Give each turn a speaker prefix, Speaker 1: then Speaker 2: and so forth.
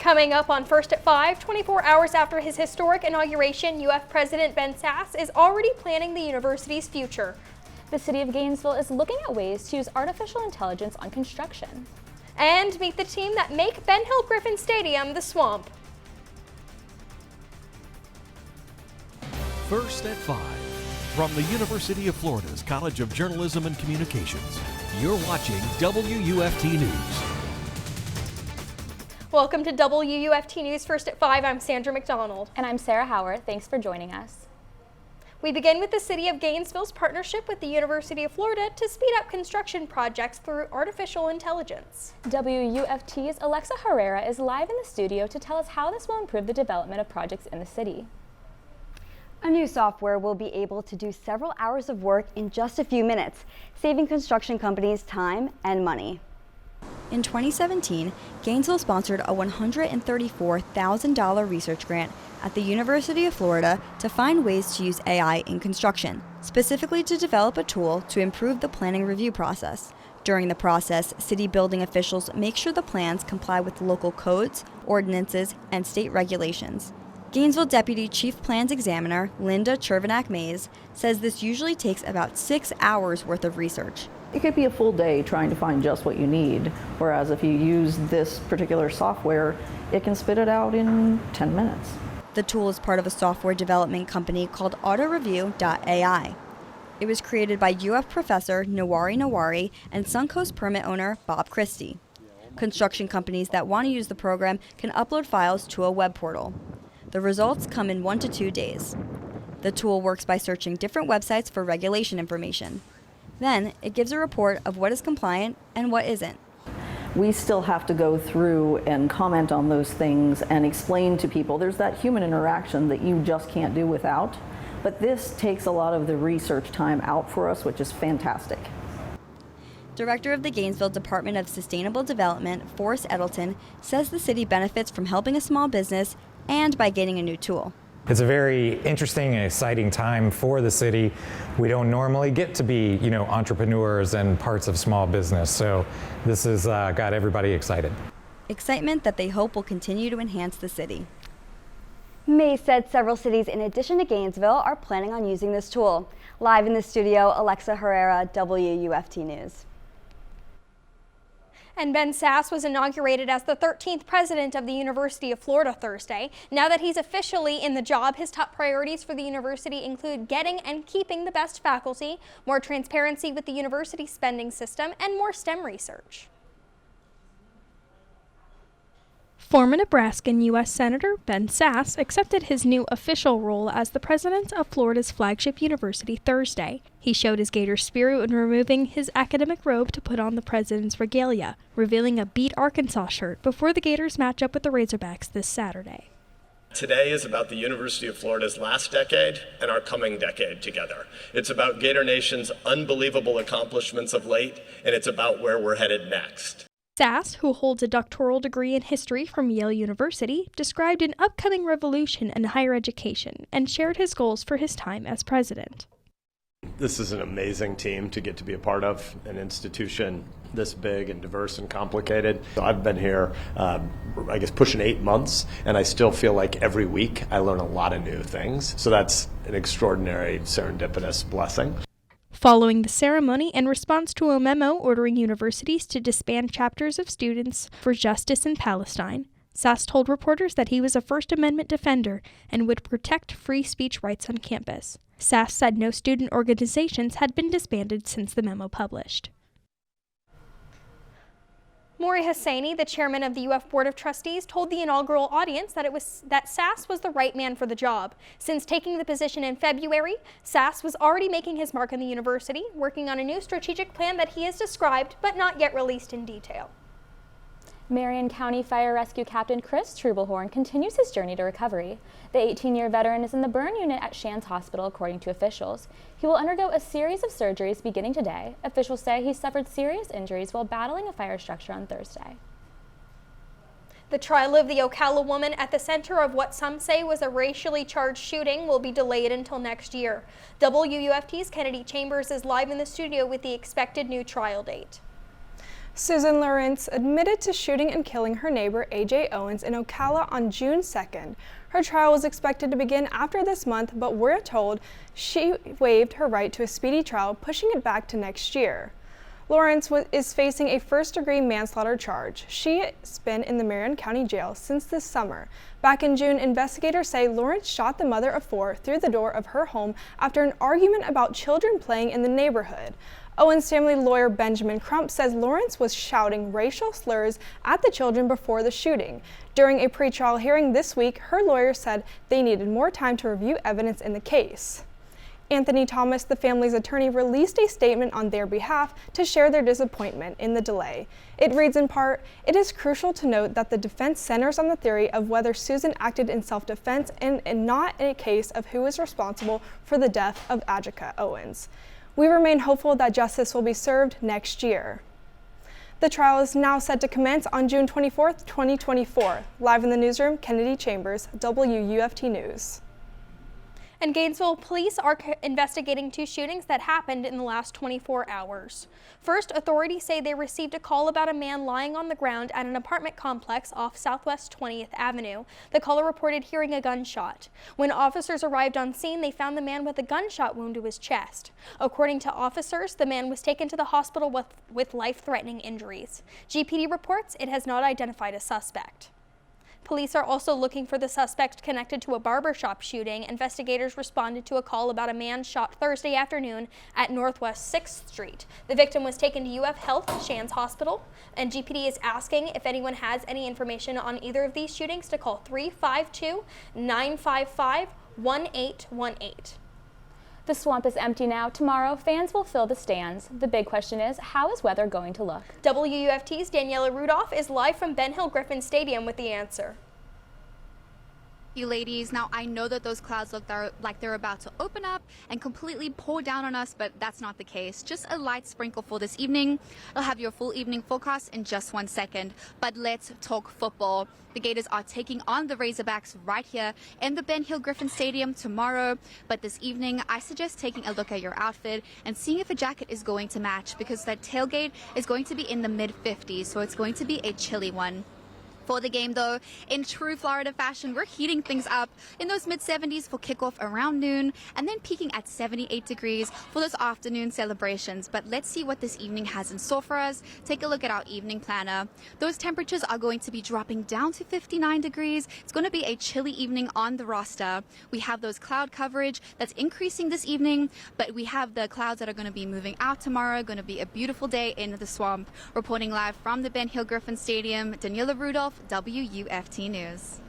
Speaker 1: Coming up on First at 5, 24 hours after his historic inauguration, UF President Ben Sasse is already planning the university's future.
Speaker 2: The city of Gainesville is looking at ways to use artificial intelligence on construction.
Speaker 1: And meet the team that make Ben Hill Griffin Stadium the Swamp.
Speaker 3: First at 5, from the University of Florida's College of Journalism and Communications, you're watching WUFT News.
Speaker 1: Welcome to WUFT News First at 5. I'm Sandra McDonald.
Speaker 2: And I'm Sarah Howard. Thanks for joining us.
Speaker 1: We begin with the City of Gainesville's partnership with the University of Florida to speed up construction projects through artificial intelligence.
Speaker 2: WUFT's Alexa Herrera is live in the studio to tell us how this will improve the development of projects in the city.
Speaker 4: A new software will be able to do several hours of work in just a few minutes, saving construction companies time and money. In 2017, Gainesville sponsored a $134,000 research grant at the University of Florida to find ways to use AI in construction, specifically to develop a tool to improve the planning review process. During the process, city building officials make sure the plans comply with local codes, ordinances, and state regulations. Gainesville Deputy Chief Plans Examiner Linda Chervenak-Mays says this usually takes about 6 hours worth of research.
Speaker 5: It could be a full day trying to find just what you need, whereas if you use this particular software, it can spit it out in 10 minutes.
Speaker 4: The tool is part of a software development company called AutoReview.ai. It was created by UF professor Nawari and Suncoast permit owner Bob Christie. Construction companies that want to use the program can upload files to a web portal. The results come in 1 to 2 days. The tool works by searching different websites for regulation information. Then, it gives a report of what is compliant and what isn't.
Speaker 5: We still have to go through and comment on those things and explain to people. There's that human interaction that you just can't do without. But this takes a lot of the research time out for us, which is fantastic.
Speaker 4: Director of the Gainesville Department of Sustainable Development, Forrest Edelton, says the city benefits from helping a small business and by getting a new tool.
Speaker 6: It's a very interesting and exciting time for the city. We don't normally get to be, entrepreneurs and parts of small business, so this has got everybody excited.
Speaker 4: Excitement that they hope will continue to enhance the city. Mays said several cities in addition to Gainesville are planning on using this tool. Live in the studio, Alexa Herrera, WUFT News.
Speaker 1: And Ben Sasse was inaugurated as the 13th president of the University of Florida Thursday. Now that he's officially in the job, his top priorities for the university include getting and keeping the best faculty, more transparency with the university spending system, and more STEM research. Former Nebraskan U.S. Senator Ben Sasse accepted his new official role as the president of Florida's flagship university Thursday. He showed his Gator spirit in removing his academic robe to put on the president's regalia, revealing a Beat Arkansas shirt before the Gators match up with the Razorbacks this Saturday.
Speaker 7: Today is about the University of Florida's last decade and our coming decade together. It's about Gator Nation's unbelievable accomplishments of late, and it's about where we're headed next.
Speaker 1: Sasse, who holds a doctoral degree in history from Yale University, described an upcoming revolution in higher education and shared his goals for his time as president.
Speaker 7: This is an amazing team to get to be a part of, an institution this big and diverse and complicated. I've been here, pushing 8 months, and I still feel like every week I learn a lot of new things. So that's an extraordinary serendipitous blessing.
Speaker 1: Following the ceremony, in response to a memo ordering universities to disband chapters of Students for Justice in Palestine, Sasse told reporters that he was a First Amendment defender and would protect free speech rights on campus. Sasse said no student organizations had been disbanded since the memo published. Maury Hosseini, the chairman of the UF Board of Trustees, told the inaugural audience that Sasse was the right man for the job. Since taking the position in February, Sasse was already making his mark in the university, working on a new strategic plan that he has described but not yet released in detail.
Speaker 2: Marion County Fire Rescue Captain Chris Trubelhorn continues his journey to recovery. The 18-year veteran is in the burn unit at Shands Hospital, according to officials. He will undergo a series of surgeries beginning today. Officials say he suffered serious injuries while battling a fire structure on Thursday.
Speaker 1: The trial of the Ocala woman at the center of what some say was a racially charged shooting will be delayed until next year. WUFT's Kennedy Chambers is live in the studio with the expected new trial date.
Speaker 8: Susan Lawrence admitted to shooting and killing her neighbor A.J. Owens in Ocala on June 2nd. Her trial was expected to begin after this month, but we're told she waived her right to a speedy trial, pushing it back to next year. Lawrence is facing a first-degree manslaughter charge. She's been in the Marion County Jail since this summer. Back in June, investigators say Lawrence shot the mother of four through the door of her home after an argument about children playing in the neighborhood. Owens' family lawyer Benjamin Crump says Lawrence was shouting racial slurs at the children before the shooting. During a pretrial hearing this week, her lawyer said they needed more time to review evidence in the case. Anthony Thomas, the family's attorney, released a statement on their behalf to share their disappointment in the delay. It reads in part, "It is crucial to note that the defense centers on the theory of whether Susan acted in self-defense and not in a case of who is responsible for the death of Adjika Owens. We remain hopeful that justice will be served next year." The trial is now set to commence on June 24th, 2024. Live in the newsroom, Kennedy Chambers, WUFT News.
Speaker 1: And Gainesville police are investigating two shootings that happened in the last 24 hours. First, authorities say they received a call about a man lying on the ground at an apartment complex off Southwest 20th Avenue. The caller reported hearing a gunshot. When officers arrived on scene, they found the man with a gunshot wound to his chest. According to officers, the man was taken to the hospital with life-threatening injuries. GPD reports it has not identified a suspect. Police are also looking for the suspect connected to a barbershop shooting. Investigators responded to a call about a man shot Thursday afternoon at Northwest 6th Street. The victim was taken to UF Health Shands Hospital, and GPD is asking if anyone has any information on either of these shootings to call 352-955-1818.
Speaker 2: The swamp is empty now. Tomorrow, fans will fill the stands. The big question is, how is weather going to look?
Speaker 1: WUFT's Daniella Rudolph is live from Ben Hill Griffin Stadium with the answer.
Speaker 9: You ladies, now I know that those clouds look like they're about to open up and completely pour down on us, but that's not the case. Just a light sprinkle for this evening. I'll have your full evening forecast in just 1 second. But let's talk football. The Gators are taking on the Razorbacks right here in the Ben Hill Griffin Stadium tomorrow. But this evening, I suggest taking a look at your outfit and seeing if a jacket is going to match, because that tailgate is going to be in the mid-50s, so it's going to be a chilly one. For the game, though, in true Florida fashion, we're heating things up in those mid-70s for kickoff around noon, and then peaking at 78 degrees for those afternoon celebrations. But let's see what this evening has in store for us. Take a look at our evening planner. Those temperatures are going to be dropping down to 59 degrees. It's going to be a chilly evening on the roster. We have those cloud coverage that's increasing this evening, but we have the clouds that are going to be moving out tomorrow. Going to be a beautiful day in the swamp. Reporting live from the Ben Hill Griffin Stadium, Daniella Rudolph, WUFT News.